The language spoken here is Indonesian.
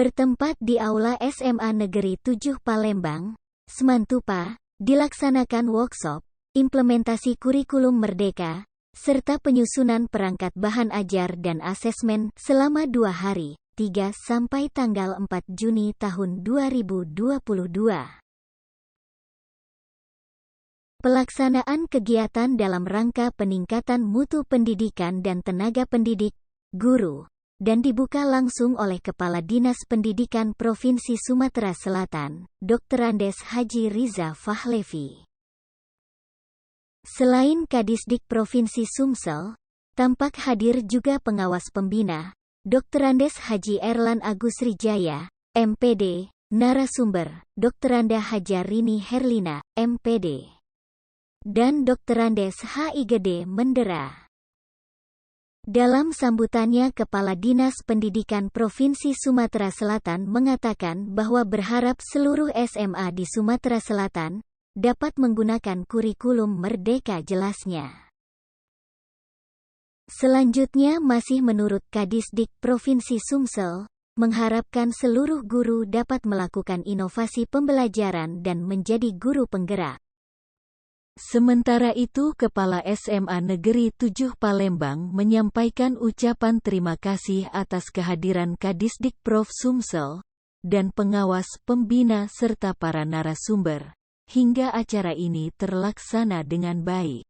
Bertempat di Aula SMA Negeri 7 Palembang, Semantupa, dilaksanakan workshop, implementasi kurikulum Merdeka, serta penyusunan perangkat bahan ajar dan asesmen selama 2 hari, 3 sampai tanggal 4 Juni tahun 2022. Pelaksanaan kegiatan dalam rangka peningkatan mutu pendidikan dan tenaga pendidik, guru, dan dibuka langsung oleh Kepala Dinas Pendidikan Provinsi Sumatera Selatan, Dr. Andes Haji Riza Fahlevi. Selain Kadisdik Provinsi Sumsel, tampak hadir juga pengawas pembina, Dr. Andes Haji Erlan Agus Rijaya, MPD, narasumber, Dr. Anda Hajarini Herlina, MPD, dan Dr. Andes HIGD Mendera. Dalam sambutannya, Kepala Dinas Pendidikan Provinsi Sumatera Selatan mengatakan bahwa berharap seluruh SMA di Sumatera Selatan dapat menggunakan kurikulum Merdeka jelasnya. Selanjutnya masih menurut Kadisdik Provinsi Sumsel, mengharapkan seluruh guru dapat melakukan inovasi pembelajaran dan menjadi guru penggerak. Sementara itu, Kepala SMA Negeri 7 Palembang menyampaikan ucapan terima kasih atas kehadiran Kadisdik Prof Sumsel dan pengawas pembina serta para narasumber, hingga acara ini terlaksana dengan baik.